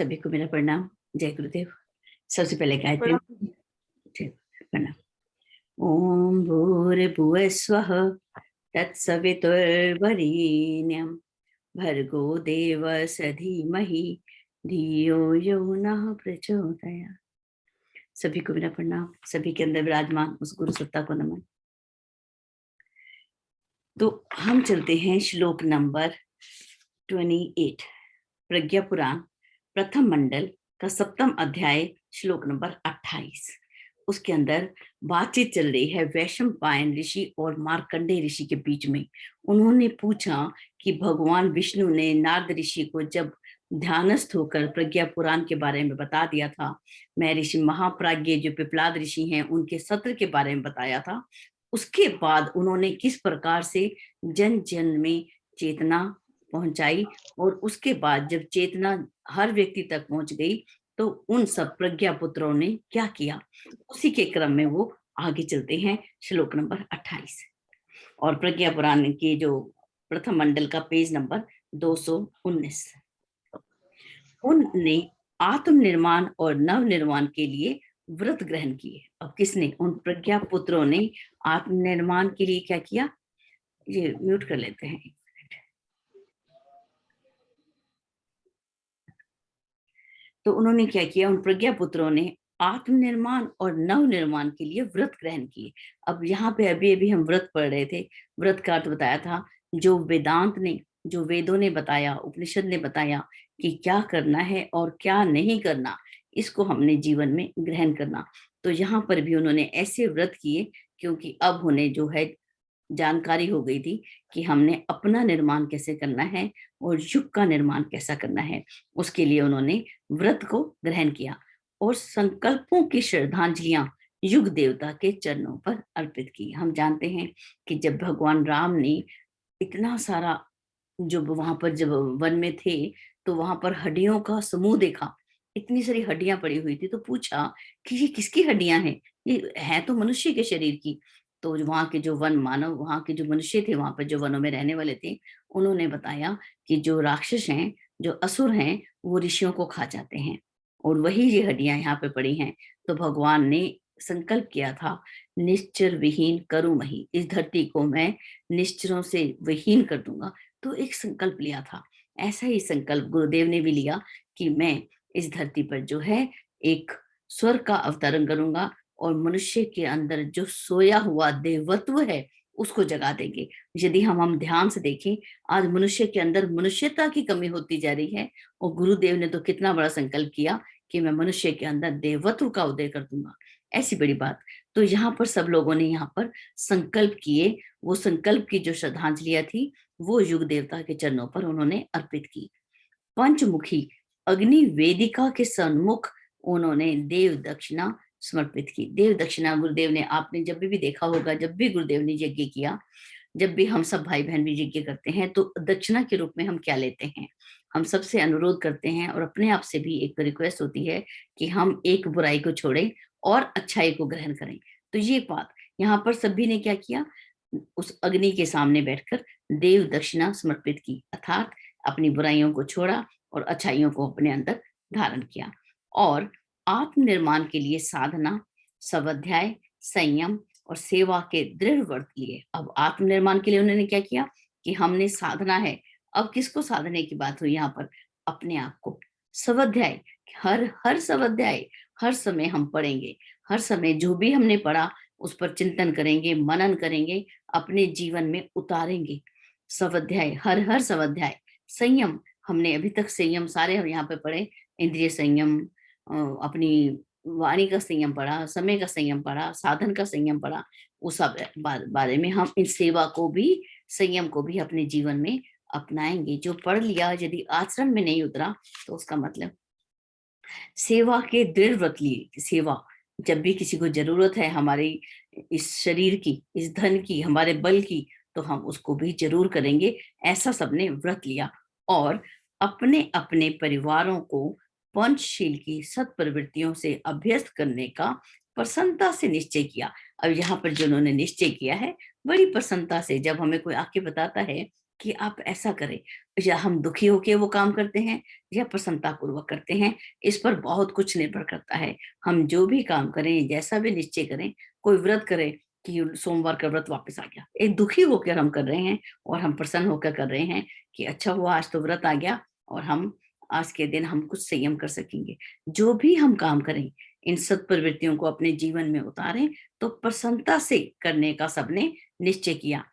सभी को मेरा प्रणाम। जय गुरुदेव। सबसे पहले गायत्री प्रणाम। ओम भूर्भुवः स्वः तत्सवितुर्वरेण्यं भर्गो देवस्य धीमहि धियो यो नः प्रचोदयात्। सभी को मेरा प्रणाम। सभी के अंदर विराजमान उस गुरु सत्ता को नमन। तो हम चलते हैं श्लोक नंबर 28 प्रज्ञा पुराण प्रथम मंडल का 7वां अध्याय श्लोक नंबर 28। उसके अंदर बातचीत चल रही है वैशंपायन ऋषि और मार्कंडेय ऋषि के बीच में। उन्होंने पूछा कि भगवान विष्णु ने नारद ऋषि को जब ध्यानस्थ होकर प्रज्ञा पुराण के बारे में बता दिया था, मैं ऋषि महाप्राज्ञ जो पिपलाद ऋषि हैं उनके सत्र के बारे में बताया था, उसके बाद उन्होंने किस प्रकार से जन जन में चेतना पहुंचाई और उसके बाद जब चेतना हर व्यक्ति तक पहुंच गई तो उन सब प्रज्ञा पुत्रों ने क्या किया, उसी के क्रम में वो आगे चलते हैं श्लोक नंबर 28। और प्रज्ञा पुराण के जो प्रथम मंडल का पेज नंबर 219। उनने आत्मनिर्माण और नव निर्माण के लिए व्रत ग्रहण किए। अब किसने? उन प्रज्ञा पुत्रों ने आत्मनिर्माण के लिए क्या किया? ये म्यूट कर लेते हैं। तो उन्होंने क्या किया? उन प्रज्ञा पुत्रों ने आत्मनिर्माण और नव निर्माण के लिए व्रत ग्रहण किए। अब यहाँ पे अभी अभी हम व्रत पढ़ रहे थे। व्रत का अर्थ बताया था जो वेदांत ने, जो वेदों ने बताया, उपनिषद ने बताया कि क्या करना है और क्या नहीं करना, इसको हमने जीवन में ग्रहण करना। तो यहाँ पर भी उन्होंने ऐसे व्रत किए क्योंकि अब उन्हें जो है जानकारी हो गई थी कि हमने अपना निर्माण कैसे करना है और युग का निर्माण कैसा करना है। उसके लिए उन्होंने व्रत को ग्रहण किया और संकल्पों की श्रद्धांजलियां युग देवता के चरणों पर अर्पित की। हम जानते हैं कि जब भगवान राम ने इतना सारा, जब वहां पर जब वन में थे तो वहां पर हड्डियों का समूह देखा, इतनी सारी हड्डियां पड़ी हुई थी, तो पूछा कि ये किसकी हड्डियां हैं? ये है तो मनुष्य के शरीर की। तो वहां के जो वन मानव, वहां के जो मनुष्य थे, वहां पर जो वनों में रहने वाले थे, उन्होंने बताया कि जो राक्षस हैं, जो असुर हैं, वो ऋषियों को खा जाते हैं और वही ये हड्डियां यहाँ पे पड़ी हैं। तो भगवान ने संकल्प किया था, निश्चर विहीन करूमहि, इस धरती को मैं निश्चरों से विहीन कर दूंगा। तो एक संकल्प लिया था। ऐसा ही संकल्प गुरुदेव ने भी लिया कि मैं इस धरती पर जो है एक स्वर्ग का अवतरण करूंगा और मनुष्य के अंदर जो सोया हुआ देवत्व है उसको जगा देंगे। यदि हम ध्यान से देखें, आज मनुष्य के अंदर मनुष्यता की कमी होती जा रही है और गुरुदेव ने तो कितना बड़ा संकल्प किया कि मैं मनुष्य के अंदर देवत्व का उदय कर दूंगा। ऐसी बड़ी बात। तो यहाँ पर सब लोगों ने यहाँ पर संकल्प किए। वो संकल्प की जो श्रद्धांजलियां थी वो युग देवता के चरणों पर उन्होंने अर्पित की। पंचमुखी अग्नि वेदिका के सन्मुख उन्होंने देव दक्षिणा समर्पित की। देव दक्षिणा गुरुदेव ने, आपने जब भी देखा होगा, जब भी गुरुदेव ने यज्ञ किया, जब भी हम सब भाई बहन भी यज्ञ करते हैं तो दक्षिणा के रूप में हम क्या लेते हैं? हम सबसे अनुरोध करते हैं और अपने आप से भी एक रिक्वेस्ट होती है कि हम एक बुराई को छोड़ें और अच्छाई को ग्रहण करें। तो ये बात यहाँ पर सभी ने क्या किया? उस अग्नि के सामने बैठकर देव दक्षिणा समर्पित की, अर्थात अपनी बुराइयों को छोड़ा और अच्छाइयों को अपने अंदर धारण किया। और आत्मनिर्माण के लिए साधना, स्वाध्याय, संयम और सेवा के दृढ़ व्रत लिए। अब आत्मनिर्माण के लिए उन्होंने क्या किया कि हमने साधना है। अब किसको साधने की बात हुई यहाँ पर? अपने आप को। स्वाध्याय, हर स्वाध्याय हर समय हम पढ़ेंगे, हर समय जो भी हमने पढ़ा उस पर चिंतन करेंगे, मनन करेंगे, अपने जीवन में उतारेंगे। स्वाध्याय, हर स्वाध्याय। संयम, हमने अभी तक संयम सारे हम यहाँ पे पढ़े, इंद्रिय संयम, अपनी वाणी का संयम पढ़ा, समय का संयम पढ़ा, साधन का संयम पढ़ा। उस सब बारे में हम इन सेवा को भी, संयम को भी अपने जीवन में अपनाएंगे। जो पढ़ लिया यदि आचरण में नहीं उतरा तो उसका मतलब। सेवा के दृढ़ व्रत लिए। सेवा, जब भी किसी को जरूरत है हमारी इस शरीर की, इस धन की, हमारे बल की, तो हम उसको भी जरूर करेंगे। ऐसा सबने व्रत लिया और अपने अपने परिवारों को पंचशील की सत प्रवृत्तियों से अभ्यस्त करने का प्रसन्नता से निश्चय किया। अब यहाँ पर जो उन्होंने निश्चय किया है, बड़ी प्रसन्नता से, जब हमें कोई आके बताता है कि आप ऐसा करें, या हम दुखी होके वो काम करते हैं या प्रसन्नता पूर्वक करते हैं, इस पर बहुत कुछ निर्भर करता है। हम जो भी काम करें, जैसा भी निश्चय करें, कोई व्रत करें कि सोमवार का व्रत वापस आ गया, एक दुखी होकर हम कर रहे हैं और हम प्रसन्न होकर कर रहे हैं कि अच्छा हुआ आज तो व्रत आ गया और हम आज के दिन हम कुछ संयम कर सकेंगे। जो भी हम काम करें, इन सत प्रवृत्तियों को अपने जीवन में उतारें तो प्रसन्नता से करने का सबने निश्चय किया।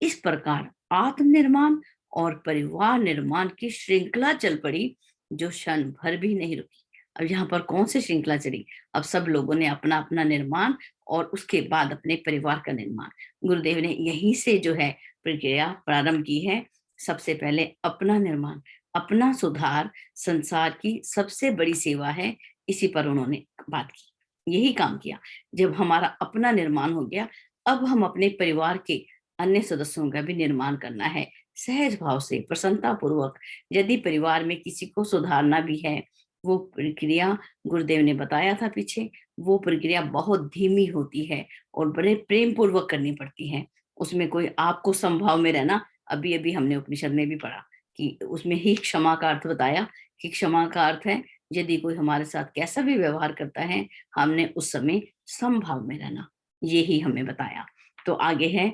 इस प्रकार आत्मनिर्माण और परिवार निर्माण की श्रृंखला चल पड़ी, जो क्षण भर भी नहीं रुकी। अब यहाँ पर कौन सी श्रृंखला चली? अब सब लोगों ने अपना अपना निर्माण और उसके बाद अपने परिवार का निर्माण। गुरुदेव ने यहीं से जो है प्रक्रिया प्रारंभ की है। सबसे पहले अपना निर्माण, अपना सुधार संसार की सबसे बड़ी सेवा है। इसी पर उन्होंने बात की, यही काम किया। जब हमारा अपना निर्माण हो गया, अब हम अपने परिवार के अन्य सदस्यों का भी निर्माण करना है, सहज भाव से, प्रसन्नता पूर्वक। यदि परिवार में किसी को सुधारना भी है, वो प्रक्रिया गुरुदेव ने बताया था पीछे, वो प्रक्रिया बहुत धीमी होती है और बड़े प्रेम पूर्वक करनी पड़ती है। उसमें कोई आपको समभाव में रहना, अभी अभी हमने उपनिषद में भी पढ़ा कि उसमें ही क्षमा का अर्थ बताया कि क्षमा का अर्थ है यदि कोई हमारे साथ कैसा भी व्यवहार करता है, हमने उस समय समभाव में रहना, ये ही हमें बताया। तो आगे है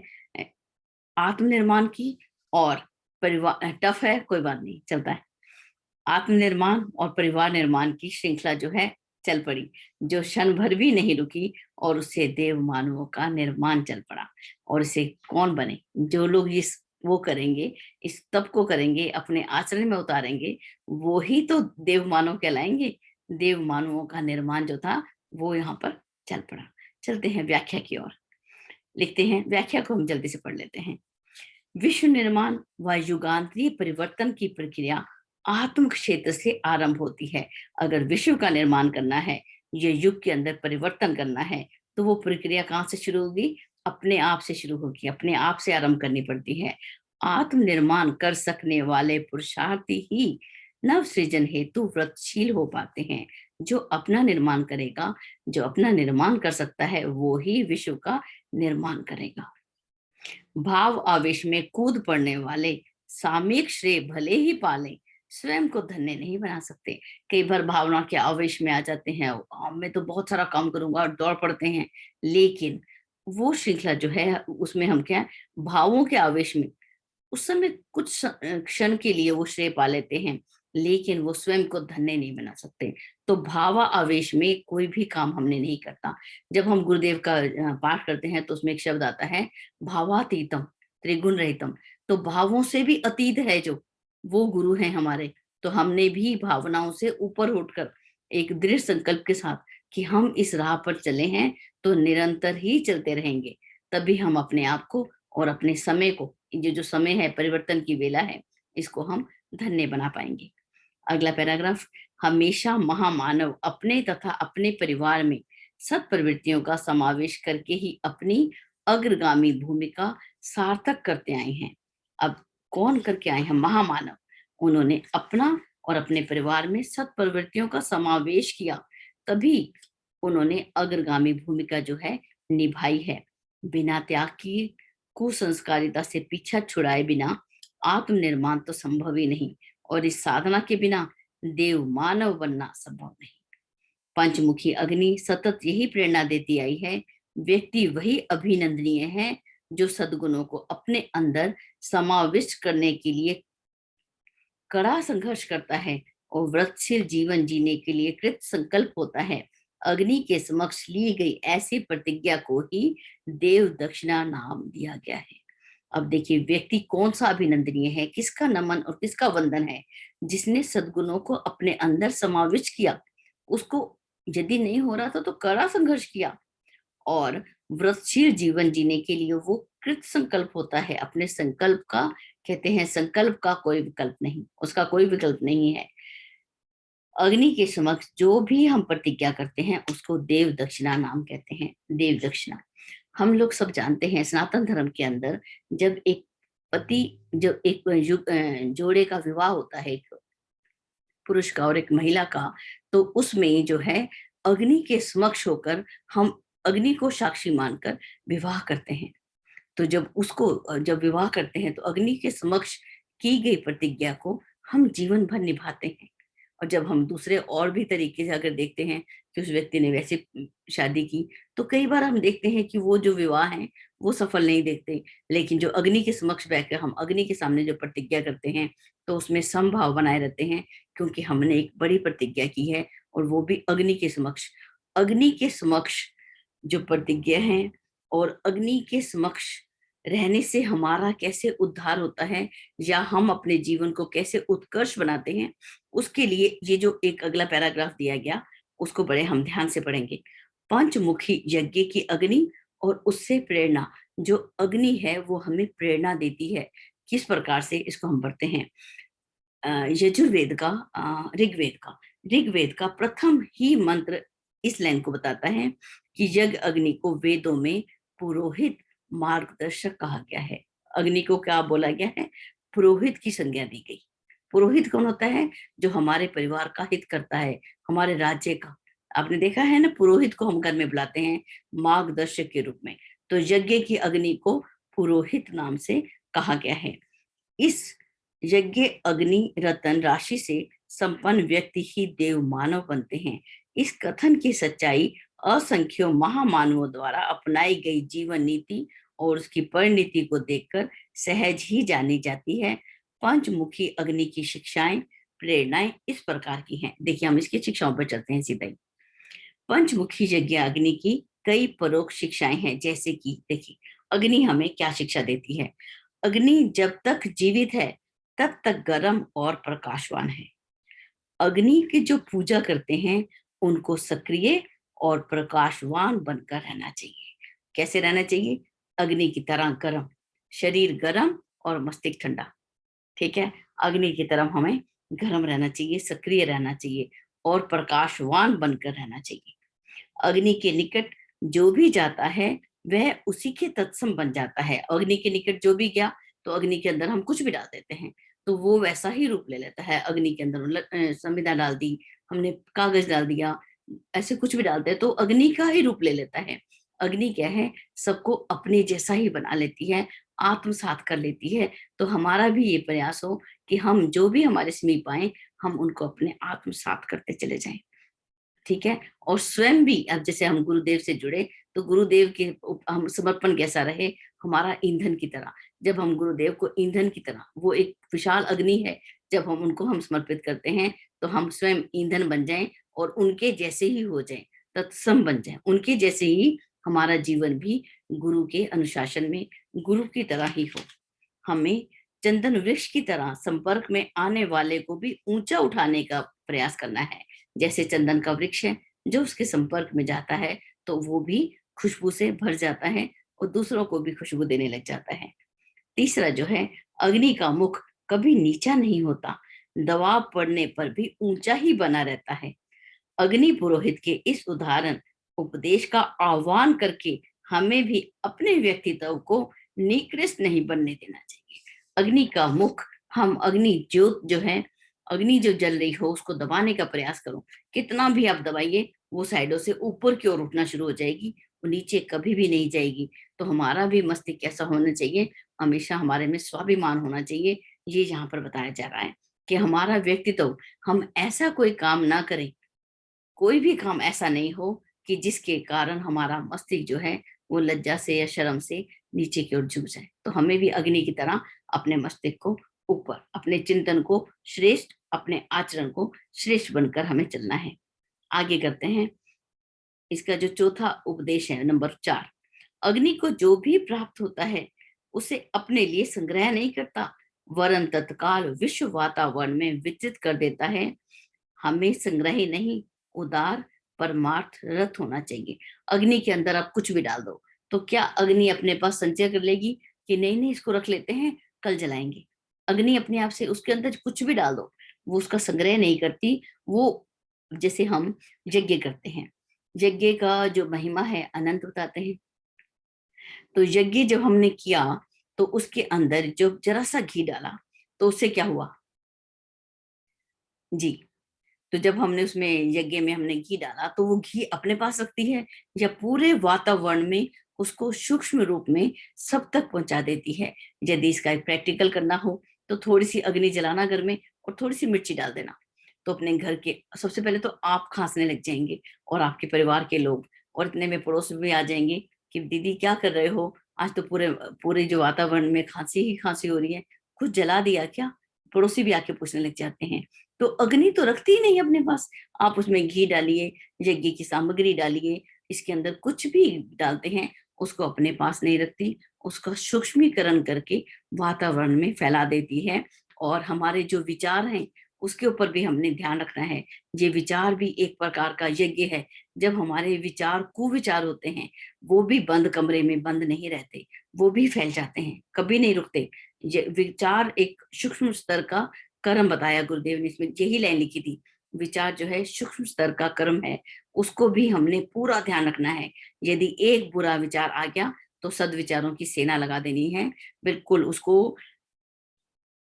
आत्मनिर्माण की और परिवार, टफ है कोई बात नहीं, चलता है। आत्मनिर्माण और परिवार निर्माण की श्रृंखला जो है चल पड़ी, जो क्षण भर भी नहीं रुकी, और उससे देव मानवों का निर्माण चल पड़ा। और इसे कौन बने? जो लोग इस वो करेंगे, इस तप को करेंगे, अपने आचरण में उतारेंगे, वो ही तो देव मानव कहलाएंगे। देव मानवों का निर्माण जो था वो यहाँ पर चल पड़ा। चलते हैं व्याख्या की ओर। लिखते हैं, व्याख्या को हम जल्दी से पढ़ लेते हैं। विश्व निर्माण व युगांतरीय परिवर्तन की प्रक्रिया आत्म क्षेत्र से आरंभ होती है। अगर विश्व का निर्माण करना है, ये युग के अंदर परिवर्तन करना है, तो वो प्रक्रिया कहाँ से शुरू होगी? अपने आप से शुरू होगी, अपने आप से आरंभ करनी पड़ती है। आत्म निर्माण कर सकने वाले पुरुषार्थी ही नव सृजन हेतु व्रतशील हो पाते हैं। जो अपना निर्माण करेगा, जो अपना निर्माण कर सकता है, वो ही विश्व का निर्माण करेगा। भाव आवेश में कूद पड़ने वाले सामयिक श्रेय भले ही पालें, स्वयं को धन्य नहीं बना सकते। कई बार भावना के आवेश में आ जाते हैं, मैं तो बहुत सारा काम करूंगा और दौड़ पड़ते हैं, लेकिन वो श्रृंखला जो है उसमें हम क्या, भावों के आवेश में उस समय कुछ क्षण के लिए वो श्रेय पा लेते हैं, लेकिन वो स्वयं को धन्य नहीं बना सकते। तो भावा आवेश में कोई भी काम हमने नहीं करता। जब हम गुरुदेव का पाठ करते हैं तो उसमें एक शब्द आता है भावातीतम त्रिगुण रहितम। तो भावों से भी अतीत है जो, वो गुरु हैं हमारे। तो हमने भी भावनाओं से ऊपर उठकर एक दृढ़ संकल्प के साथ कि हम इस राह पर चले हैं, तो निरंतर ही चलते रहेंगे। तभी हम अपने आप को और अपने समय को, ये जो समय है परिवर्तन की वेला है, इसको हम धन्य बना पाएंगे। अगला पैराग्राफ, हमेशा महामानव अपने तथा अपने परिवार में सत प्रवृत्तियों का समावेश करके ही अपनी अग्रगामी भूमिका सार्थक करते आए हैं। अब कौन करके आए हैं? महामानव। उन्होंने अपना और अपने परिवार में सत प्रवृत्तियों का समावेश किया, तभी उन्होंने अग्रगामी भूमिका जो है निभाई है। बिना त्याग की, कुसंस्कारिता से पीछा छुड़ाए बिना आत्मनिर्माण तो संभव ही नहीं, और इस साधना के बिना देव मानव बनना संभव नहीं। पंचमुखी अग्नि सतत यही प्रेरणा देती आई है, व्यक्ति वही अभिनंदनीय है जो सद्गुणों को अपने अंदर समाविष्ट करने के लिए कड़ा संघर्ष करता है और व्रतशील जीवन जीने के लिए कृत संकल्प होता है। अग्नि के समक्ष ली गई ऐसी प्रतिज्ञा को ही देव दक्षिणा नाम दिया गया है। अब देखिए, व्यक्ति कौन सा अभिनंदनीय है, किसका नमन और किसका वंदन है? जिसने सद्गुणों को अपने अंदर समाविष्ट किया। उसको यदि नहीं हो रहा था तो कड़ा संघर्ष किया, और व्रतशील जीवन जीने के लिए वो कृत संकल्प होता है। अपने संकल्प का, कहते हैं संकल्प का कोई विकल्प नहीं, उसका कोई विकल्प नहीं है। अग्नि के समक्ष जो भी हम प्रतिज्ञा करते हैं उसको देव दक्षिणा नाम कहते हैं। देव दक्षिणा हम लोग सब जानते हैं, सनातन धर्म के अंदर जब एक पति, जो एक जोड़े का विवाह होता है, एक पुरुष का और एक महिला का, तो उसमें जो है अग्नि के समक्ष होकर हम अग्नि को साक्षी मानकर विवाह करते हैं। तो जब उसको जब विवाह करते हैं तो अग्नि के समक्ष की गई प्रतिज्ञा को हम जीवन भर निभाते हैं। और जब हम दूसरे और भी तरीके से अगर देखते हैं कि उस व्यक्ति ने वैसे शादी की, तो कई बार हम देखते हैं कि वो जो विवाह है वो सफल नहीं देखते। लेकिन जो अग्नि के समक्ष बैठकर हम अग्नि के सामने जो प्रतिज्ञा करते हैं, तो उसमें समभाव बनाए रहते हैं, क्योंकि हमने एक बड़ी प्रतिज्ञा की है, और वो भी अग्नि के समक्ष। अग्नि के समक्ष जो प्रतिज्ञा है, और अग्नि के समक्ष रहने से हमारा कैसे उद्धार होता है, या हम अपने जीवन को कैसे उत्कर्ष बनाते हैं, उसके लिए ये जो एक अगला पैराग्राफ दिया गया, उसको बड़े हम ध्यान से पढ़ेंगे। पंचमुखी यज्ञ की अग्नि और उससे प्रेरणा। जो अग्नि है वो हमें प्रेरणा देती है। किस प्रकार से, इसको हम पढ़ते हैं। यजुर्वेद का, ऋग्वेद का प्रथम ही मंत्र इस लाइन को बताता है कि यज्ञ अग्नि को वेदों में पुरोहित मार्गदर्शक कहा गया है। अग्नि को क्या बोला गया है? पुरोहित की संज्ञा दी गई। पुरोहित कौन होता है? जो हमारे परिवार का हित करता है, हमारे राज्य का। आपने देखा है ना, पुरोहित को हम घर में बुलाते हैं मार्गदर्शक के रूप में। तो यज्ञ की अग्नि को पुरोहित नाम से कहा गया है। इस यज्ञ अग्नि रतन राशि से संपन्न व्यक्ति ही देव मानव बनते हैं। इस कथन की सच्चाई असंख्यों महामानवों द्वारा अपनाई गई जीवन नीति और उसकी परिणति को देखकर सहज ही जानी जाती है। पंचमुखी अग्नि की शिक्षाएं, प्रेरणाएं इस प्रकार की हैं। देखिए, हम इसकी शिक्षाओं पर चलते हैं सीधा ही। पंचमुखी यज्ञ अग्नि की कई परोक्ष शिक्षाएं हैं, जैसे कि देखिए, अग्नि हमें क्या शिक्षा देती है। अग्नि जब तक जीवित है तब तक गर्म और प्रकाशवान है। अग्नि की जो पूजा करते हैं उनको सक्रिय और प्रकाशवान बनकर रहना चाहिए। कैसे रहना चाहिए? अग्नि की तरह गर्म, शरीर गर्म और मस्तिष्क ठंडा। ठीक है, अग्नि की तरह हमें गर्म रहना चाहिए, सक्रिय रहना चाहिए और प्रकाशवान बनकर रहना चाहिए। अग्नि के निकट जो भी जाता है वह उसी के तत्सम बन जाता है। अग्नि के निकट जो भी गया, तो अग्नि के अंदर हम कुछ भी डाल देते हैं तो वो वैसा ही रूप ले लेता है। अग्नि के अंदर संविदा डाल दी हमने, कागज डाल दिया, ऐसे कुछ भी डालते हैं तो अग्नि का ही रूप ले लेता है। अग्नि क्या है? सबको अपने जैसा ही बना लेती है, आत्मसात कर लेती है। तो हमारा भी ये प्रयास हो कि हम जो भी हमारे समीप आए, हम उनको अपने आत्मसात करते चले जाएं। ठीक है, और स्वयं भी, अब जैसे हम गुरुदेव से जुड़े तो गुरुदेव के हम समर्पण कैसा रहे? हमारा ईंधन की तरह। जब हम गुरुदेव को ईंधन की तरह, वो एक विशाल अग्नि है, जब हम उनको हम समर्पित करते हैं तो हम स्वयं ईंधन बन जाएं और उनके जैसे ही हो जाएं, तत्सम बन जाएं, उनके जैसे ही हमारा जीवन भी गुरु के अनुशासन में गुरु की तरह ही हो। हमें चंदन वृक्ष की तरह संपर्क में आने वाले को भी ऊंचा उठाने का प्रयास करना है। जैसे चंदन का वृक्ष है, जो उसके संपर्क में जाता है तो वो भी खुशबू से भर जाता है और दूसरों को भी खुशबू देने लग जाता है। तीसरा जो है, अग्नि का मुख कभी नीचा नहीं होता, दबाव पड़ने पर भी ऊंचा ही बना रहता है। अग्नि पुरोहित के इस उदाहरण उपदेश का आह्वान करके हमें भी अपने व्यक्तित्व को निकृष्ट नहीं बनने देना चाहिए। अग्नि का मुख, हम अग्नि ज्योत जो है, अग्नि जो जल रही हो उसको दबाने का प्रयास करो। कितना भी आप दबाइए, वो साइडों से ऊपर की ओर उठना शुरू हो जाएगी, वो नीचे कभी भी नहीं जाएगी। तो हमारा भी मस्तिष्क कैसा होना चाहिए? हमेशा हमारे में स्वाभिमान होना चाहिए। ये यहाँ पर बताया जा रहा है कि हमारा व्यक्तित्व, हम ऐसा कोई काम ना करें, कोई भी काम ऐसा नहीं हो कि जिसके कारण हमारा मस्तिष्क जो है वो लज्जा से या शर्म से नीचे की ओर झुक जाए। तो हमें भी अग्नि की तरह अपने मस्तिष्क को ऊपर, अपने चिंतन को श्रेष्ठ, अपने आचरण को श्रेष्ठ बनकर हमें चलना है। आगे करते हैं। इसका जो चौथा उपदेश है, नंबर 4, अग्नि को जो भी प्राप्त होता है उसे अपने लिए संग्रह नहीं करता, वरन तत्काल विश्व वातावरण में वितरित कर देता है। हमें संग्रही नहीं, उदार परमार्थ रत होना चाहिए। अग्नि के अंदर आप कुछ भी डाल दो तो क्या अग्नि अपने पास संचय कर लेगी कि नहीं नहीं इसको रख लेते हैं कल जलाएंगे? अग्नि अपने आप से, उसके अंदर कुछ भी डाल दो, वो उसका संग्रह नहीं करती। वो जैसे हम यज्ञ करते हैं, यज्ञ का जो महिमा है अनंत बताते हैं। तो यज्ञ जब हमने किया तो उसके अंदर जो जरा सा घी डाला तो उससे क्या हुआ जी? तो जब हमने उसमें यज्ञ में हमने घी डाला तो वो घी अपने पास रखती है या पूरे वातावरण में उसको सूक्ष्म रूप में सब तक पहुंचा देती है। यदि इसका एक प्रैक्टिकल करना हो तो थोड़ी सी अग्नि जलाना घर में और थोड़ी सी मिर्ची डाल देना। तो अपने घर के सबसे पहले तो आप खांसने लग जाएंगे और आपके परिवार के लोग, और इतने में पड़ोस में भी आ जाएंगे कि दीदी क्या कर रहे हो, आज तो पूरे पूरे जो वातावरण में खांसी ही खांसी हो रही है, कुछ जला दिया क्या? पड़ोसी भी आके पूछने लग जाते हैं। तो अग्नि तो रखती ही नहीं अपने पास। आप उसमें घी डालिए, यज्ञ की सामग्री डालिए, इसके अंदर कुछ भी डालते हैं, उसको अपने पास नहीं रखती, उसका सूक्ष्मीकरण करके वातावरण में फैला देती है। और हमारे जो विचार हैं उसके ऊपर भी हमने ध्यान रखना है। ये विचार भी एक प्रकार का यज्ञ है। जब हमारे विचार कुविचार होते हैं, वो भी बंद कमरे में बंद नहीं रहते, वो भी फैल जाते हैं, कभी नहीं रुकते। ये विचार एक सूक्ष्म स्तर का कर्म बताया गुरुदेव ने, इसमें यही लाइन लिखी थी, विचार जो है सूक्ष्म स्तर का कर्म है, उसको भी हमने पूरा ध्यान रखना है। यदि एक बुरा विचार आ गया तो सद्विचारों की सेना लगा देनी है, बिल्कुल उसको,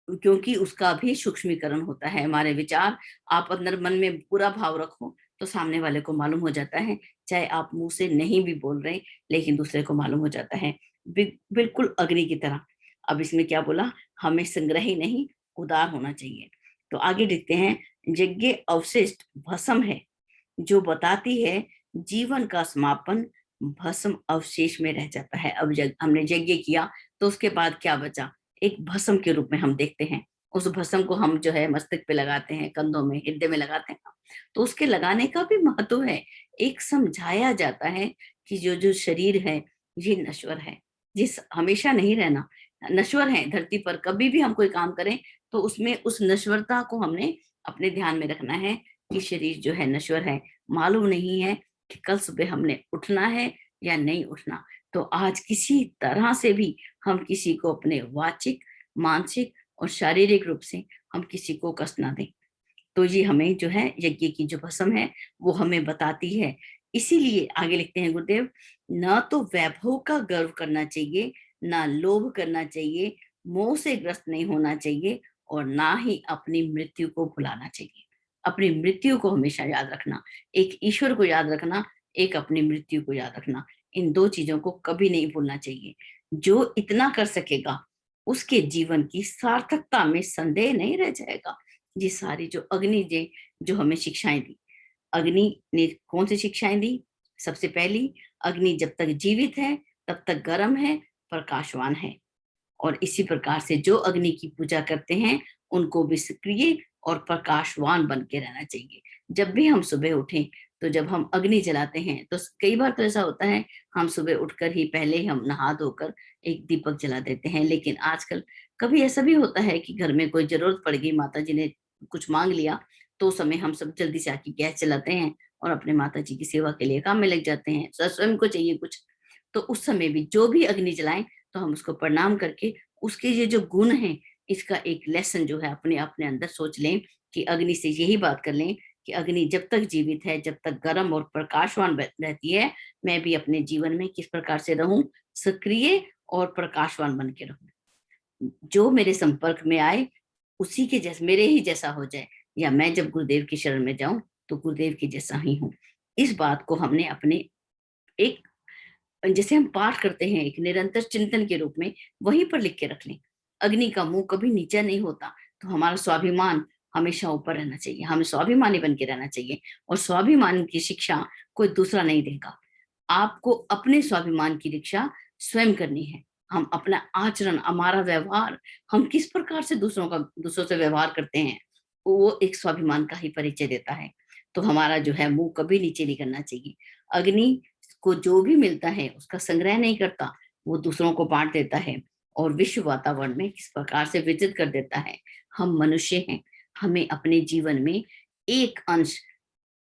क्योंकि उसका भी सूक्ष्मीकरण होता है हमारे विचार। आप अंदर मन में बुरा भाव रखो तो सामने वाले को मालूम हो जाता है, चाहे आप मुंह से नहीं भी बोल रहे, लेकिन दूसरे को मालूम हो जाता है। बिल्कुल अग्नि की तरह। अब इसमें क्या बोला, हमें संग्रह ही नहीं, उदार होना चाहिए। तो आगे देखते हैं, यज्ञ अवशिष्ट भस्म है, जो बताती है जीवन का समापन भस्म अवशेष में रह जाता है। अब हमने यज्ञ किया तो उसके बाद क्या बचा, एक भस्म के रूप में हम देखते हैं। उस भस्म को हम जो है मस्तक पे लगाते हैं, कंधों में, हृदय में लगाते हैं। तो उसके लगाने का भी महत्व है। एक समझाया जाता है कि जो जो शरीर है ये नश्वर है, जिस हमेशा नहीं रहना, नश्वर है। धरती पर कभी भी हम कोई काम करें तो उसमें उस नश्वरता को हमने अपने ध्यान में रखना है कि शरीर जो है नश्वर है। मालूम नहीं है कि कल सुबह हमने उठना है या नहीं उठना। तो आज किसी तरह से भी हम किसी को अपने वाचिक, मानसिक और शारीरिक रूप से हम किसी को कष्ट ना दें। तो ये हमें जो है यज्ञ की जो भस्म है वो हमें बताती है। इसीलिए आगे लिखते हैं गुरुदेव, न तो वैभव का गर्व करना चाहिए, ना लोभ करना चाहिए, मोह से ग्रस्त नहीं होना चाहिए, और ना ही अपनी मृत्यु को भुलाना चाहिए। अपनी मृत्यु को हमेशा याद रखना, एक ईश्वर को याद रखना, एक अपनी मृत्यु को याद रखना, इन दो चीजों को कभी नहीं भूलना चाहिए। जो इतना कर सकेगा उसके जीवन की सार्थकता में संदेह नहीं रह जाएगा। ये सारी जो अग्नि ने जो हमें शिक्षाएं दी, अग्नि ने कौन सी शिक्षाएं दी? सबसे पहली, अग्नि जब तक जीवित है तब तक गर्म है, प्रकाशवान है। और इसी प्रकार से जो अग्नि की पूजा करते हैं उनको भी सक्रिय और प्रकाशवान बन के रहना चाहिए। जब भी हम सुबह उठें, तो जब हम अग्नि जलाते हैं तो कई बार तो ऐसा होता है, हम सुबह उठकर ही पहले ही हम नहा धोकर एक दीपक जला देते हैं। लेकिन आजकल कभी ऐसा भी होता है कि घर में कोई जरूरत पड़ गई, माता जी ने कुछ मांग लिया, तो उस समय हम सब जल्दी से आके गैस जलाते हैं और अपने माता जी की सेवा के लिए काम में लग जाते हैं, स्वयं को चाहिए कुछ। तो उस समय भी जो भी अग्नि जलाएं तो हम उसको प्रणाम करके उसके ये जो गुण हैं, इसका एक लेसन जो है अपने अपने अंदर सोच लें, कि अग्नि से यही बात कर लें कि अग्नि जब तक जीवित है, जब तक गर्म और प्रकाशवान रहती है, मैं भी अपने जीवन में किस प्रकार से रहूं, सक्रिय और प्रकाशवान बन के रहूं। जो मेरे संपर्क में आए उसी के जैसे, मेरे ही जैसा हो जाए, या मैं जब गुरुदेव की शरण में जाऊं तो गुरुदेव के जैसा ही हूं। इस बात को हमने अपने एक, जैसे हम पाठ करते हैं, एक निरंतर चिंतन के रूप में वहीं पर लिख के रख लें। अग्नि का मुंह कभी नीचा नहीं होता। तो हमारा स्वाभिमान हमेशा ऊपर रहना चाहिए, हमें स्वाभिमानी बन के रहना चाहिए। और स्वाभिमान की शिक्षा कोई दूसरा नहीं देगा। आपको अपने स्वाभिमान की रक्षा स्वयं करनी है। हम अपना आचरण, हमारा व्यवहार, हम किस प्रकार से दूसरों से व्यवहार करते हैं, वो एक स्वाभिमान का ही परिचय देता है। तो हमारा जो है मुंह कभी नीचे नहीं करना चाहिए। अग्नि को जो भी मिलता है उसका संग्रह नहीं करता, वो दूसरों को बांट देता है और विश्व वातावरण में किस प्रकार से वितरित कर देता है। हम मनुष्य हैं, हमें अपने जीवन में एक अंश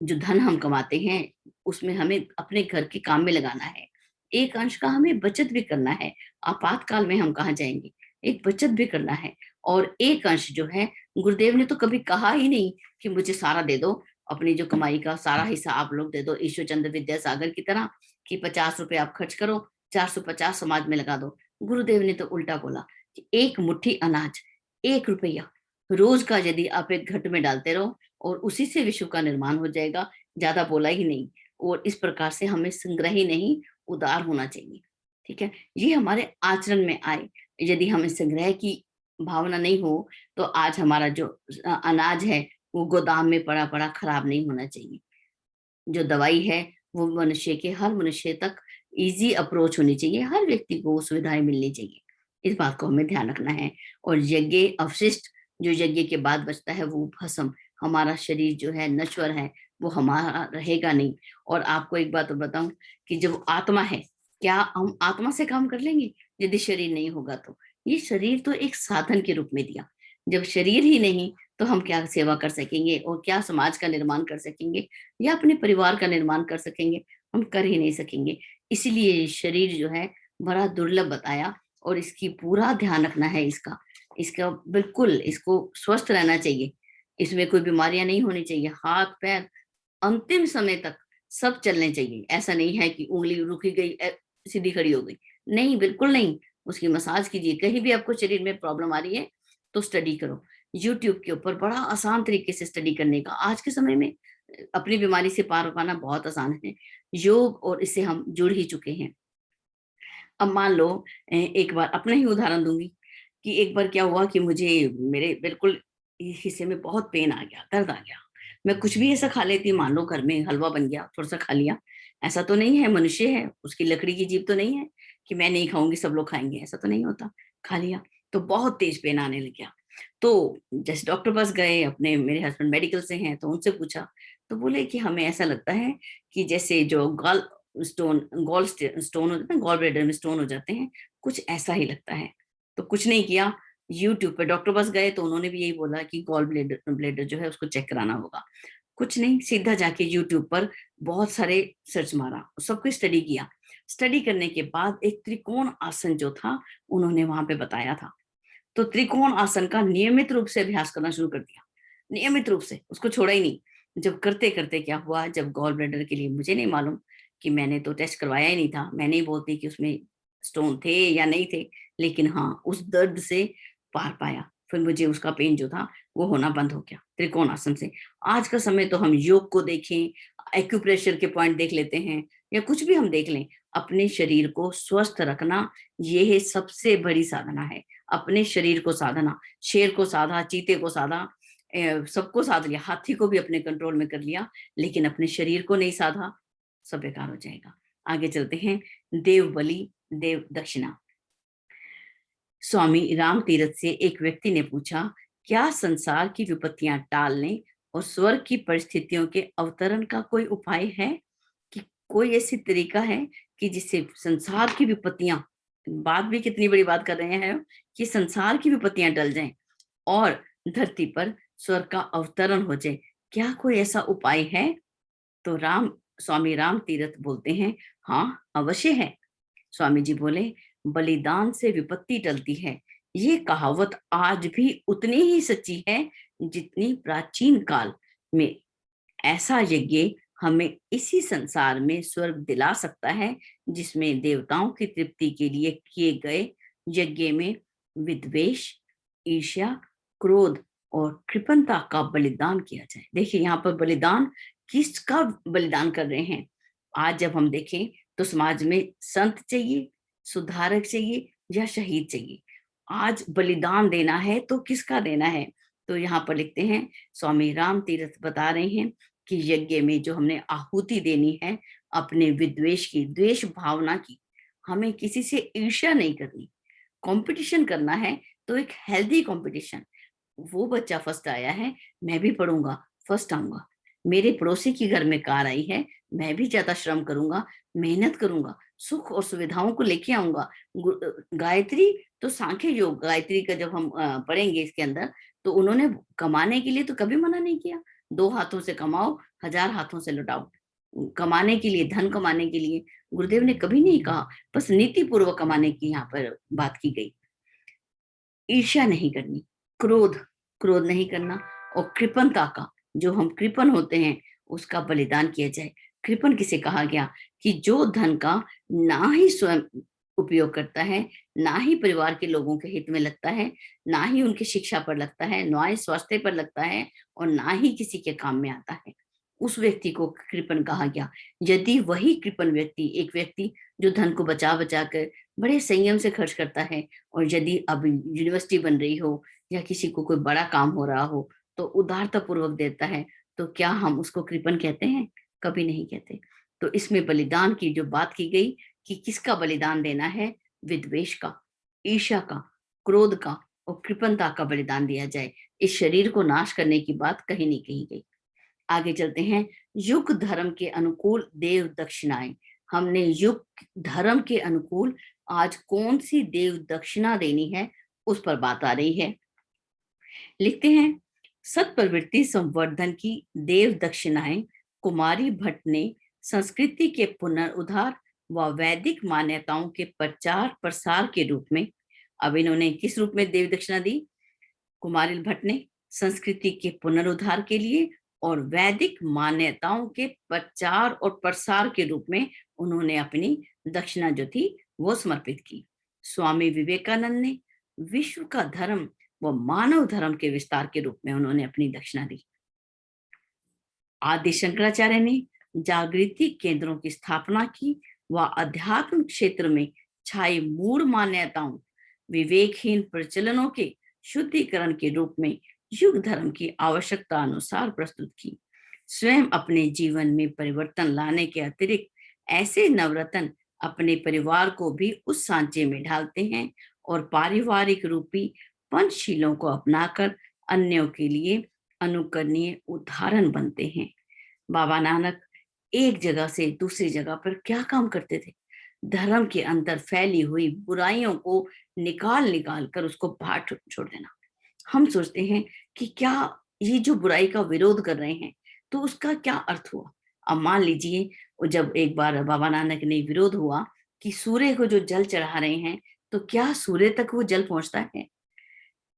जो धन हम कमाते हैं उसमें हमें अपने घर के काम में लगाना है। एक अंश का हमें बचत भी करना है, आपातकाल में हम कहाँ जाएंगे, एक बचत भी करना है। और एक अंश जो है, गुरुदेव ने तो कभी कहा ही नहीं कि मुझे सारा दे दो, अपनी जो कमाई का सारा हिस्सा आप लोग दे दो, ईश्वर चंद्र विद्यासागर की तरह, कि 50 रुपए आप खर्च करो, 450 समाज में लगा दो। गुरुदेव ने तो उल्टा बोला कि एक मुट्ठी अनाज, 1 रुपया रोज का यदि आप एक घट में डालते रहो और उसी से विश्व का निर्माण हो जाएगा। ज्यादा बोला ही नहीं। और इस प्रकार से हमें संग्रह ही नहीं, उदार होना चाहिए। ठीक है, ये हमारे आचरण में आए। यदि हम संग्रह की भावना नहीं हो, तो आज हमारा जो अनाज है वो गोदाम में पड़ा पड़ा खराब नहीं होना चाहिए। जो दवाई है वो मनुष्य के, हर मनुष्य तक इजी अप्रोच होनी चाहिए, हर व्यक्ति को वो सुविधाएं मिलनी चाहिए। इस बात को हमें ध्यान रखना है। और यज्ञ अवशिष्ट, जो यज्ञ के बाद बचता है वो भस्म, हमारा शरीर जो है नश्वर है, वो हमारा रहेगा नहीं। और आपको एक बात बताऊं कि जब आत्मा है, क्या हम आत्मा से काम कर लेंगे यदि शरीर नहीं होगा तो? ये शरीर तो एक साधन के रूप में दिया। जब शरीर ही नहीं तो हम क्या सेवा कर सकेंगे और क्या समाज का निर्माण कर सकेंगे या अपने परिवार का निर्माण कर सकेंगे? हम कर ही नहीं सकेंगे। इसीलिए शरीर जो है बड़ा दुर्लभ बताया, और इसकी पूरा ध्यान रखना है। इसका इसका बिल्कुल इसको स्वस्थ रहना चाहिए। इसमें कोई बीमारियां नहीं होनी चाहिए। हाथ पैर अंतिम समय तक सब चलने चाहिए। ऐसा नहीं है कि उंगली रुकी गई सीधी खड़ी हो गई, नहीं, बिल्कुल नहीं। उसकी मसाज कीजिए। कहीं भी आपको शरीर में प्रॉब्लम आ रही है तो स्टडी करो। यूट्यूब के ऊपर बड़ा आसान तरीके से स्टडी करने का, आज के समय में अपनी बीमारी से पार पाना बहुत आसान है। योग और इससे हम जुड़ ही चुके हैं। अब मान लो, एक बार अपना ही उदाहरण दूंगी कि एक बार क्या हुआ कि मुझे मेरे बिल्कुल हिस्से में बहुत पेन आ गया, दर्द आ गया। मैं कुछ भी ऐसा खा लेती, मान लो घर में हलवा बन गया, थोड़ा सा खा लिया। ऐसा तो नहीं है, मनुष्य है, उसकी लकड़ी की जीभ तो नहीं है कि मैं नहीं खाऊंगी सब लोग खाएंगे, ऐसा तो नहीं होता। खा लिया तो बहुत तेज पेन आने लग गया। तो जैसे डॉक्टर पास गए, अपने मेरे हस्बैंड मेडिकल से हैं, तो उनसे पूछा। तो बोले कि हमें ऐसा लगता है कि जैसे जो गॉल स्टोन होते हैं, गॉल ब्लेडर में स्टोन हो जाते हैं, कुछ ऐसा ही लगता है। तो कुछ नहीं किया, यूट्यूब पे डॉक्टर पास गए तो उन्होंने भी यही बोला कि गॉल ब्लेडर ब्लेडर जो है उसको चेक कराना होगा। कुछ नहीं, सीधा जाके यूट्यूब पर बहुत सारे सर्च मारा, सबको स्टडी किया। स्टडी करने के बाद एक त्रिकोण आसन जो था उन्होंने वहां पे बताया था। तो त्रिकोण आसन का नियमित रूप से अभ्यास करना शुरू कर दिया, नियमित रूप से, उसको छोड़ा ही नहीं। जब करते करते क्या हुआ, जब गॉल ब्लैडर के लिए मुझे नहीं मालूम कि मैंने तो टेस्ट करवाया ही नहीं था, मैं नहीं बोलती कि उसमें स्टोन थे या नहीं थे, लेकिन हाँ उस दर्द से पार पाया। फिर मुझे उसका पेन जो था वो होना बंद हो गया त्रिकोण आसन से। आज का समय तो हम योग को देखें, एक्यूप्रेशर के पॉइंट देख लेते हैं, या कुछ भी हम देख लें, अपने शरीर को स्वस्थ रखना ये सबसे बड़ी साधना है। अपने शरीर को साधना, शेर को साधा, चीते को साधा, सबको साध लिया, हाथी को भी अपने कंट्रोल में कर लिया, लेकिन अपने शरीर को नहीं साधा, सब बेकार हो जाएगा। आगे चलते हैं। देव बलि, देव दक्षिणा। स्वामी राम तीरथ से एक व्यक्ति ने पूछा, क्या संसार की विपत्तियां टालने और स्वर्ग की परिस्थितियों के अवतरण का कोई उपाय है? कि कोई ऐसी तरीका है कि जिससे संसार की विपत्तियां, बात भी कितनी बड़ी बात कर रहे हैं, कि संसार की विपत्तियां टल जाएं और धरती पर स्वर्ग का अवतरण हो जाए? क्या कोई ऐसा उपाय है? तो स्वामी राम तीरथ बोलते हैं, हाँ अवश्य है। स्वामी जी बोले, बलिदान से विपत्ति टलती है। ये कहावत आज भी उतनी ही सच्ची है जितनी प्राचीन काल में। ऐसा यज्ञ हमें इसी संसार में स्वर्ग दिला सकता है जिसमें देवताओं की तृप्ति के लिए किए गए यज्ञ में विद्वेष, ईर्ष्या, क्रोध और कृपणता का बलिदान किया जाए। देखिए यहाँ पर बलिदान, किसका बलिदान कर रहे हैं? आज जब हम देखें तो समाज में संत चाहिए, सुधारक चाहिए या शहीद चाहिए? आज बलिदान देना है तो किसका देना है? तो यहाँ पर लिखते हैं, स्वामी राम तीर्थ बता रहे हैं कि यज्ञ में जो हमने आहुति देनी है, अपने विद्वेष की, द्वेष भावना की, हमें किसी से ईर्ष्या नहीं करनी। कंपटीशन करना है तो एक हेल्दी कंपटीशन। वो बच्चा फर्स्ट आया है, मैं भी पढ़ूंगा, फर्स्ट आऊंगा। मेरे पड़ोसी की घर में कार आई है, मैं भी ज्यादा श्रम करूंगा, मेहनत करूंगा, सुख और सुविधाओं को लेके आऊंगा। गायत्री तो सांख्य योग, गायत्री का जब हम पढ़ेंगे इसके अंदर, तो उन्होंने कमाने के लिए तो कभी मना नहीं किया। दो हाथों से कमाओ, हजार हाथों से लुटाओ। कमाने के लिए, धन कमाने के लिए गुरुदेव ने कभी नहीं कहा, बस नीति पूर्वक कमाने की यहाँ पर बात की गई। ईर्ष्या नहीं करनी, क्रोध क्रोध नहीं करना, और कृपणता का, जो हम कृपण होते हैं उसका बलिदान किया जाए। कृपण किसे कहा गया? कि जो धन का ना ही स्वयं उपयोग करता है, ना ही परिवार के लोगों के हित में लगता है, ना ही उनकी शिक्षा पर लगता है, ना ही स्वास्थ्य पर लगता है, और ना ही किसी के काम में आता है। उस व्यक्ति को कृपण कहा गया। यदि वही कृपण व्यक्ति, एक व्यक्ति जो धन को बचा बचा कर बड़े संयम से खर्च करता है, और यदि अब यूनिवर्सिटी बन रही हो या किसी को कोई बड़ा काम हो रहा हो तो उदारता पूर्वक देता है, तो क्या हम उसको कृपण कहते हैं? कभी नहीं कहते। तो इसमें बलिदान की जो बात की गई कि किसका बलिदान देना है, विद्वेष का, ईर्ष्या का, क्रोध का और कृपणता का बलिदान दिया जाए। इस शरीर को नाश करने की बात कहीं नहीं कही गई। आगे चलते हैं। युग धर्म के अनुकूल देव दक्षिणाएं। हमने युग धर्म के अनुकूल आज कौन सी देव दक्षिणा देनी है, उस पर बात आ रही है। लिखते हैं, सत्प्रवृत्ति संवर्धन की देव दक्षिणाएं कुमारी भट्ट ने संस्कृति के पुनरुद्धार व वैदिक मान्यताओं के प्रचार प्रसार के रूप में, अब इन्होंने किस रूप में देव दक्षिणा दी? कुमारी भट्ट ने संस्कृति के पुनरुद्धार के लिए और वैदिक मान्यताओं के प्रचार और प्रसार के रूप में उन्होंने अपनी दक्षिणा जो थी वो समर्पित की। स्वामी विवेकानंद ने विश्व का धर्म व मानव धर्म के विस्तार के रूप में उन्होंने अपनी दक्षिणा दी। आदि शंकराचार्य ने जागृति केंद्रों की स्थापना की व अध्यात्म क्षेत्र में छाई मूढ़ मान्यताओं, विवेकहीन प्रचलनों के शुद्धिकरण के रूप में युग धर्म की आवश्यकता अनुसार प्रस्तुत की। स्वयं अपने जीवन में परिवर्तन लाने के अतिरिक्त ऐसे नवरत्न अपने परिवार को भी उस सांचे में ढालते हैं और पारिवारिक रूपी पंचशीलों को अपनाकर अन्यों के लिए अनुकरणीय उदाहरण बनते हैं। बाबा नानक एक जगह से दूसरी जगह पर क्या काम करते थे? धर्म के अंदर फैली हुई बुराइयों को निकाल निकाल कर उसको बाहर छोड़ देना। हम सोचते हैं कि क्या ये जो बुराई का विरोध कर रहे हैं तो उसका क्या अर्थ हुआ? अब मान लीजिए, जब एक बार बाबा नानक ने विरोध हुआ कि सूर्य को जो जल चढ़ा रहे हैं, तो क्या सूर्य तक वो जल पहुंचता है?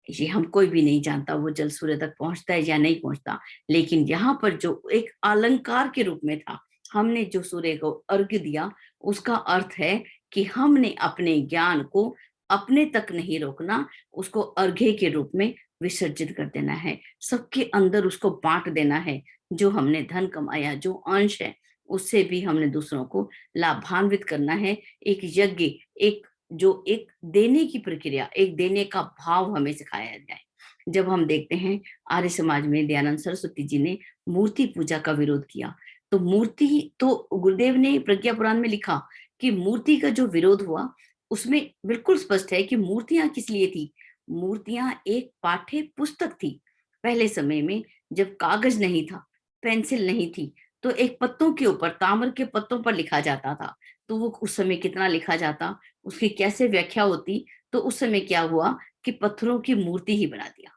ये हम कोई भी नहीं जानता वो जल सूर्य तक पहुंचता है या नहीं पहुंचता, लेकिन यहाँ पर जो एक अलंकार के रूप में था, हमने जो सूर्य को अर्घ्य दिया, उसका अर्थ है कि हमने अपने ज्ञान को अपने तक नहीं रोकना, उसको अर्घ्य के रूप में विसर्जित कर देना है, सबके अंदर उसको बांट देना है। जो हमने धन कमाया, जो अंश है, उससे भी हमने दूसरों को लाभान्वित करना है। एक यज्ञ, एक जो एक देने की प्रक्रिया, एक देने का भाव हमें सिखाया जाए। जब हम देखते हैं आर्य समाज में दयानंद सरस्वती जी ने मूर्ति पूजा का विरोध किया, तो मूर्ति तो गुरुदेव ने प्रज्ञा पुराण में लिखा कि मूर्ति का जो विरोध हुआ उसमें बिल्कुल स्पष्ट है कि मूर्तियां किस लिए थी। मूर्तियां एक पाठ्य पुस्तक थी। पहले समय में जब कागज नहीं था, पेंसिल नहीं थी, तो एक पत्तों के ऊपर, ताम्र के पत्तों पर लिखा जाता था। तो वो उस समय कितना लिखा जाता, उसकी कैसे व्याख्या होती, तो उस समय क्या हुआ कि पत्थरों की मूर्ति ही बना दिया।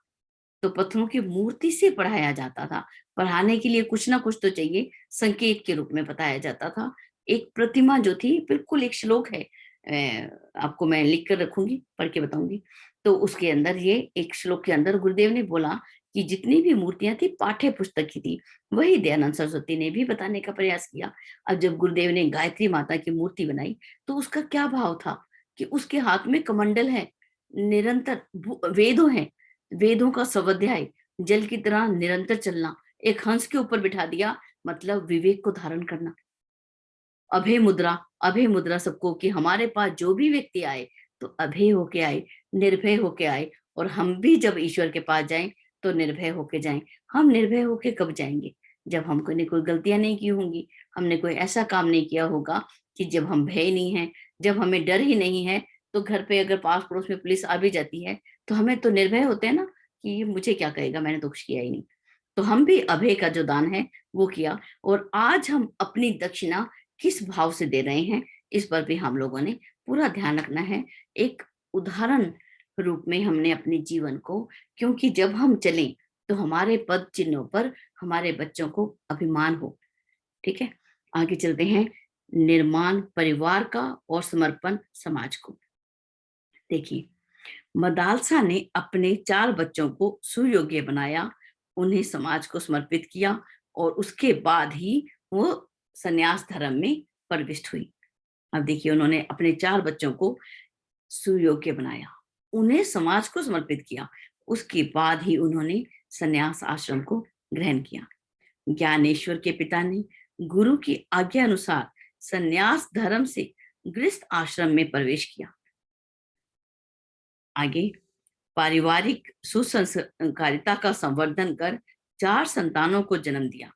तो पत्थरों की मूर्ति से पढ़ाया जाता था। पढ़ाने के लिए कुछ ना कुछ तो चाहिए, संकेत के रूप में बताया जाता था। एक प्रतिमा जो थी, बिल्कुल एक श्लोक है, आपको मैं लिख कर रखूंगी, पढ़ के बताऊंगी। तो उसके अंदर ये एक श्लोक के अंदर गुरुदेव ने बोला कि जितनी भी मूर्तियां थी पाठ्य पुस्तक की थी। वही दयानंद सरस्वती ने भी बताने का प्रयास किया। अब जब गुरुदेव ने गायत्री माता की मूर्ति बनाई, तो उसका क्या भाव था कि उसके हाथ में कमंडल है, निरंतर वेदों हैं, वेदों का स्वाध्याय, जल की तरह निरंतर चलना, एक हंस के ऊपर बिठा दिया, मतलब विवेक को धारण करना। अभय मुद्रा, अभय मुद्रा सबको, कि हमारे पास जो भी व्यक्ति आए तो अभय होके आए, निर्भय होके आए, और हम भी जब ईश्वर के पास जाएं तो निर्भय होके जाएं। हम निर्भय होके कब जाएंगे? जब हमने कोई गलतियां नहीं की होंगी, हमने कोई ऐसा काम नहीं किया होगा कि जब हम भय नहीं है, जब हमें डर ही नहीं है, तो घर पे अगर पास पड़ोस में पुलिस आ भी जाती है तो हमें तो निर्भय होते हैं ना कि ये मुझे क्या कहेगा, मैंने तो कुछ किया ही नहीं। तो हम भी अभय का जो दान है वो किया, और आज हम अपनी दक्षिणा किस भाव से दे रहे हैं, इस पर भी हम लोगों ने पूरा ध्यान रखना है। एक उदाहरण रूप में हमने अपने जीवन को, क्योंकि जब हम चलें तो हमारे पद चिन्हों पर हमारे बच्चों को अभिमान हो। ठीक है, आगे चलते हैं। निर्माण परिवार का और समर्पण समाज को। देखिए, मदालसा ने अपने 4 बच्चों को सुयोग्य बनाया, उन्हें समाज को समर्पित किया, और उसके बाद ही वो संन्यास धर्म में प्रविष्ट हुई। अब देखिए, उन्होंने अपने 4 बच्चों को सुयोग्य बनाया, उन्हें समाज को समर्पित किया, उसके बाद ही उन्होंने संन्यास आश्रम को ग्रहण किया। ज्ञानेश्वर के पिता ने गुरु की आज्ञा अनुसार संन्यास धर्म से गृहस्थ आश्रम में प्रवेश किया। आगे पारिवारिक सुसंस्कारिता का संवर्धन कर 4 संतानों को जन्म दिया।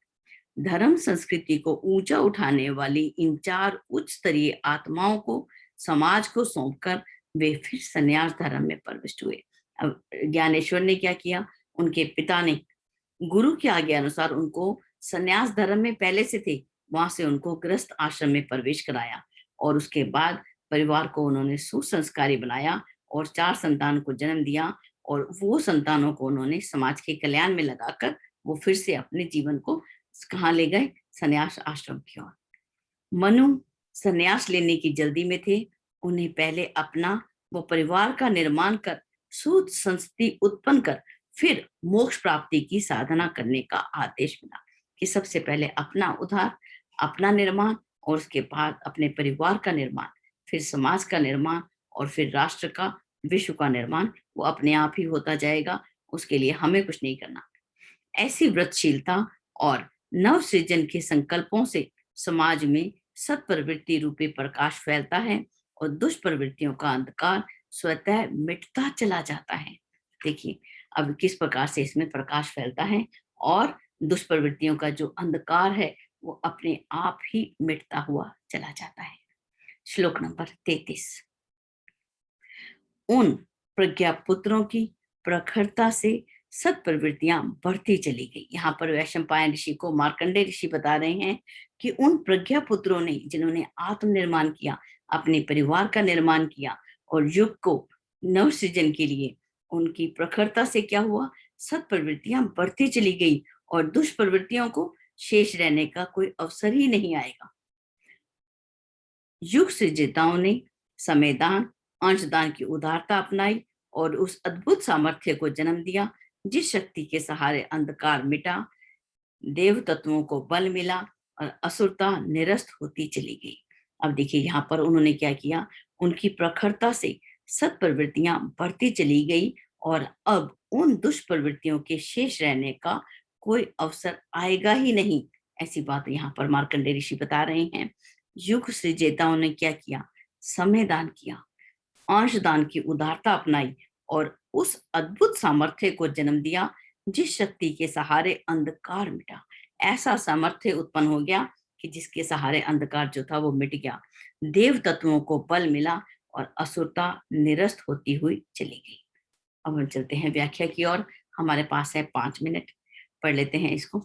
धर्म संस्कृति को ऊंचा उठाने वाली इन 4 उच्च स्तरीय आत्माओं को समाज को सौंपकर वे फिर संन्यास धर्म में प्रविष्ट हुए। अब ज्ञानेश्वर ने क्या किया, उनके पिता ने गुरु की आज्ञा अनुसार उनको संन्यास धर्म में पहले से थे, वहां से उनको गृहस्थ आश्रम में प्रवेश कराया और उसके बाद परिवार को उन्होंने सुसंस्कारी बनाया और 4 संतान को जन्म दिया और वो संतानों को उन्होंने समाज के कल्याण में लगाकर वो फिर से अपने जीवन को कहाँ ले गए, संन्यास आश्रम की ओर। मनु संन्यास लेने की जल्दी में थे, उन्हें पहले अपना वो परिवार का निर्माण कर सूत संस्कृति उत्पन्न कर फिर मोक्ष प्राप्ति की साधना करने का आदेश मिला कि सबसे पहले अपना उद्धार, अपना निर्माण और उसके बाद अपने परिवार का निर्माण, फिर समाज का निर्माण और फिर राष्ट्र का, विश्व का निर्माण वो अपने आप ही होता जाएगा, उसके लिए हमें कुछ नहीं करना। ऐसी व्रतशीलता और नव सृजन के संकल्पों से समाज में सत्प्रवृत्ति रूपी प्रकाश फैलता है और दुष्प्रवृत्तियों का अंधकार स्वतः मिटता चला जाता है। देखिए अब किस प्रकार से इसमें प्रकाश फैलता है और दुष्प्रवृत्तियों का जो अंधकार है वो अपने आप ही मिटता हुआ चला जाता है। श्लोक नंबर 33। उन प्रज्ञापुत्रों की प्रखरता से सत्प्रवृत्तियां बढ़ती चली गई। यहाँ पर वैशंपायन ऋषि को मार्कंडेय ऋषि बता रहे हैं कि उन प्रज्ञापुत्रों ने जिन्होंने आत्मनिर्माण किया, अपने परिवार का निर्माण किया और युग को नवसृजन के लिए उनकी प्रखरता से क्या हुआ, सत्प्रवृत्तियां बढ़ती चली गई और दुष्प्रवृत्तियों को शेष रहने का कोई अवसर ही नहीं आएगा। युग सृजिताओं ने समयदान, अंशदान की उदारता अपनाई और उस अद्भुत सामर्थ्य को जन्म दिया जिस शक्ति के सहारे अंधकार मिटा, देव तत्वों को बल मिला और असुरता निरस्त होती चली गई। अब देखिए यहाँ पर उन्होंने क्या किया, उनकी प्रखरता से सत्प्रवृत्तियां बढ़ती चली गई और अब उन दुष्प्रवृत्तियों के शेष रहने का कोई अवसर आएगा ही नहीं। ऐसी बात यहाँ पर मार्कंडेय ऋषि बता रहे हैं। युग सृजेताओं ने क्या किया, समयदान किया, अंशदान की उदारता अपनाई और उस अद्भुत सामर्थ्य को जन्म दिया जिस शक्ति के सहारे अंधकार मिटा। ऐसा सामर्थ्य उत्पन्न हो गया कि जिसके सहारे अंधकार जो था वो मिट गया, देव तत्वों को बल मिला और असुरता निरस्त होती हुई चली गई। अब हम चलते हैं व्याख्या की ओर। हमारे पास है 5 मिनट, पढ़ लेते हैं इसको।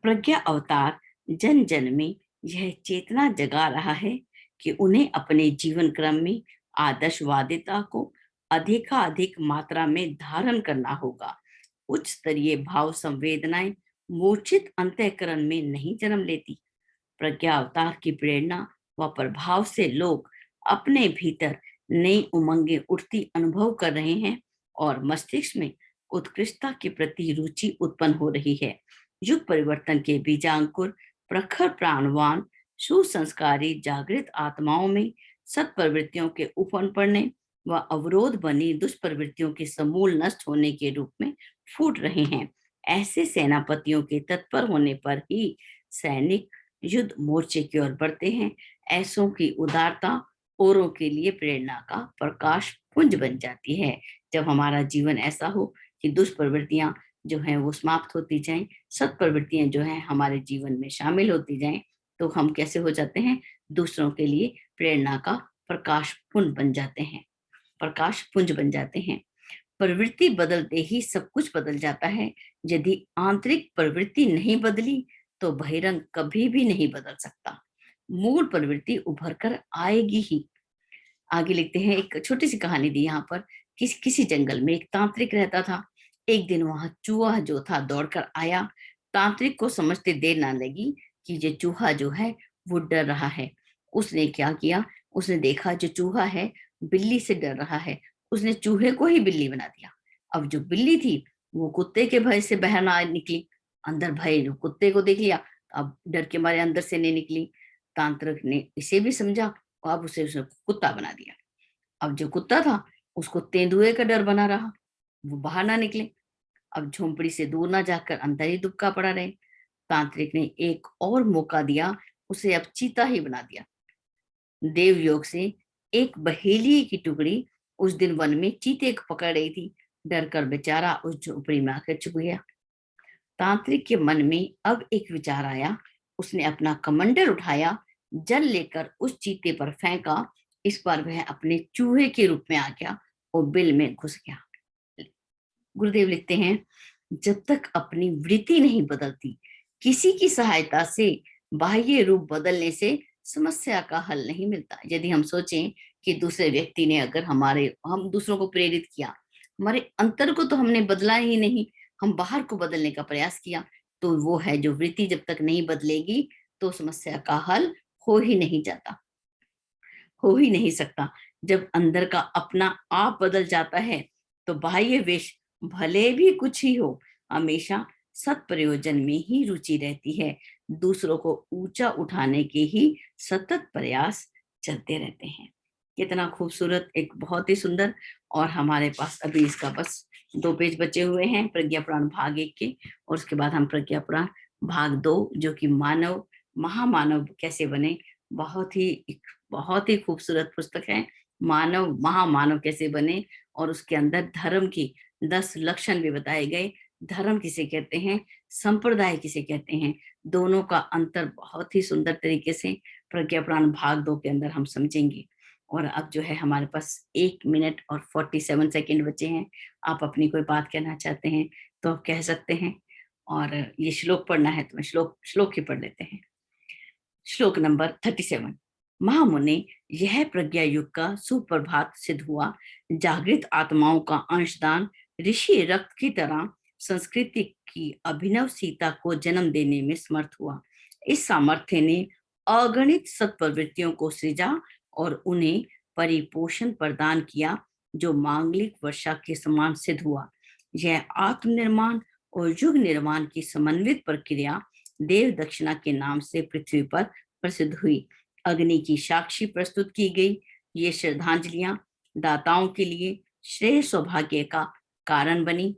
प्रज्ञा अवतार जन जन में यह चेतना जगा रहा है कि उन्हें अपने जीवन क्रम में आदर्शवादिता को अधिकाधिक मात्रा में धारण करना होगा। उच्च स्तरीय भाव संवेदनाएं मूर्छित अंतःकरण में नहीं जन्म लेती। प्रज्ञा अवतार की प्रेरणा व प्रभाव से लोग अपने भीतर नई उमंगें उठती अनुभव कर रहे हैं और मस्तिष्क में उत्कृष्टता के प्रति रुचि उत्पन्न हो रही है। युग परिवर्तन के बीजांकुर प्रखर प्राणवान सुसंस्कारी जागृत आत्माओं में सत्प्रवृत्तियों के उफन पड़ने व अवरोध बनी दुष्प्रवृत्तियों के समूल नष्ट होने के रूप में फूट रहे हैं। ऐसे सेनापतियों के तत्पर होने पर ही सैनिक युद्ध मोर्चे की ओर बढ़ते हैं। ऐसों की उदारता औरों के लिए प्रेरणा का प्रकाश पुंज बन जाती है। जब हमारा जीवन ऐसा हो कि दुष्प्रवृत्तियां जो हैं वो समाप्त होती जाएं, सत्प्रवृत्तियां जो हैं हमारे जीवन में शामिल होती जाएं, तो हम कैसे हो जाते हैं, दूसरों के लिए प्रेरणा का प्रकाश पुंज बन जाते हैं, प्रकाश पुंज बन जाते हैं। प्रवृत्ति बदलते ही सब कुछ बदल जाता है। यदि आंतरिक प्रवृत्ति नहीं बदली तो बहिरंग कभी भी नहीं बदल सकता। मूल प्रवृत्ति उभर कर आएगी ही। आगे लिखते हैं, एक छोटी सी कहानी दी यहाँ पर। किसी जंगल में एक तांत्रिक रहता था। एक दिन वहां चूहा जो था दौड़कर आया। तांत्रिक को समझते देर ना लगी कि ये चूहा जो है वो डर रहा है। उसने क्या किया, उसने देखा जो चूहा है बिल्ली से डर रहा है, उसने चूहे को ही बिल्ली बना दिया। अब जो बिल्ली थी वो कुत्ते के भय से बाहर ना निकली, अंदर भय कुत्ते को देख लिया, अब डर के मारे अंदर से नहीं निकली। तांत्रिक ने इसे भी समझा और अब उसे उसने कुत्ता बना दिया। अब जो कुत्ता था उसको तेंदुए का डर बना रहा, वो बाहर ना निकले। अब झोंपड़ी से दूर ना जाकर अंदर ही दुबका पड़ा रहे। तांत्रिक ने एक और मौका दिया, उसे अब चीता ही बना दिया। देवयोग से एक बहेलिए की टुकड़ी उस दिन वन में चीते को पकड़ रही थी। डर कर बेचारा उस झोपड़ी में आकर छुप गया। तांत्रिक के मन में अब एक विचार आया। उसने अपना कमंडल उठाया, जल लेकर उस चीते पर फेंका। इस बार वह अपने चूहे के रूप में आ गया और बिल में घुस गया। गुरुदेव लिखते हैं, जब तक अपनी वृत्ति नहीं बदलती, किसी की सहायता से बाह्य रूप बदलने से समस्या का हल नहीं मिलता। यदि हम सोचें कि दूसरे व्यक्ति ने अगर हम दूसरों को प्रेरित किया, हमारे अंतर को तो हमने बदला ही नहीं, हम बाहर को बदलने का प्रयास किया, तो वो है जो वृत्ति जब तक नहीं बदलेगी तो समस्या का हल हो ही नहीं जाता, हो ही नहीं सकता। जब अंदर का अपना आप बदल जाता है तो बाह्य वेश भले भी कुछ ही हो, हमेशा सत्प्रयोजन में ही रुचि रहती है। दूसरों को ऊंचा उठाने के ही सतत प्रयास चलते रहते हैं। कितना खूबसूरत, एक बहुत ही सुंदर। और हमारे पास अभी इसका बस 2 पेज बचे हुए हैं, प्रज्ञा पुराण भाग 1 के, और उसके बाद हम प्रज्ञा पुराण भाग 2 जो कि मानव महामानव कैसे बने, बहुत ही खूबसूरत पुस्तक है। मानव महामानव कैसे बने, और उसके अंदर धर्म की 10 लक्षण भी बताए गए। धर्म किसे कहते हैं, संप्रदाय किसे कहते हैं, दोनों का अंतर बहुत ही सुंदर तरीके से प्रज्ञा पुराण भाग 2 के अंदर हम समझेंगे। और अब जो है हमारे पास 1 मिनट और 47 सेकेंड बचे हैं। आप अपनी कोई बात कहना चाहते हैं तो आप कह सकते हैं। और ये श्लोक पढ़ना है तो मैं श्लोक ही पढ़ लेते हैं। श्लोक नंबर 37। महामुने, यह प्रज्ञा युग का सुप्रभात सिद्ध हुआ। जागृत आत्माओं का अंशदान ऋषि रक्त की तरह संस्कृति की अभिनव सीता को जन्म देने में समर्थ हुआ। इस सामर्थ्य ने अगणित सत्प्रवृत्तियों को सृजा और उन्हें परिपोषण प्रदान किया, जो मांगलिक वर्षा के समान सिद्ध हुआ। यह आत्मनिर्माण और युग निर्माण की समन्वित प्रक्रिया देव दक्षिणा के नाम से पृथ्वी पर प्रसिद्ध हुई। अग्नि की साक्षी प्रस्तुत की गई ये श्रद्धांजलियां दाताओं के लिए श्रेय सौभाग्य का कारण बनी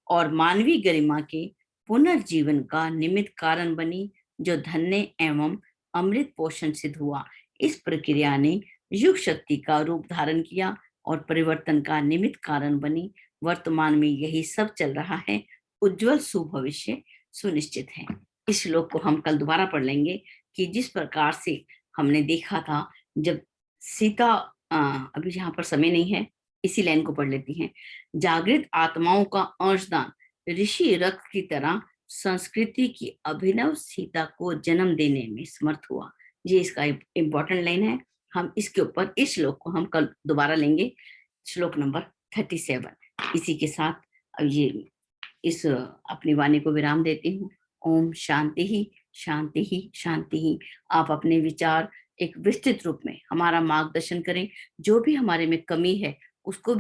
और मानवीय गरिमा के पुनर्जीवन का निमित्त कारण बनी, जो धन्य एवं अमृत पोषण सिद्ध हुआ। इस प्रक्रिया ने युग शक्ति का रूप धारण किया और परिवर्तन का निमित्त कारण बनी। वर्तमान में यही सब चल रहा है। उज्जवल सुभविष्य सुनिश्चित है। इस श्लोक को हम कल दोबारा पढ़ लेंगे कि जिस प्रकार से हमने देखा था, जब सीता अभी यहाँ पर समय नहीं है, इसी लाइन को पढ़ लेती हैं। जागृत आत्माओं का अंशदान ऋषि रक्त की तरह संस्कृति की अभिनव सीता को जन्म देने में समर्थ हुआ। ये इसका इंपॉर्टेंट लाइन है। हम इसके ऊपर इस श्लोक को हम कल दोबारा लेंगे, श्लोक नंबर 37। इसी के साथ ये इस अपनी वाणी को विराम देती हूँ। ओम शांति ही शांति ही शांति ही। आप अपने विचार एक विस्तृत रूप में हमारा मार्गदर्शन करें। जो भी हमारे में कमी है उसको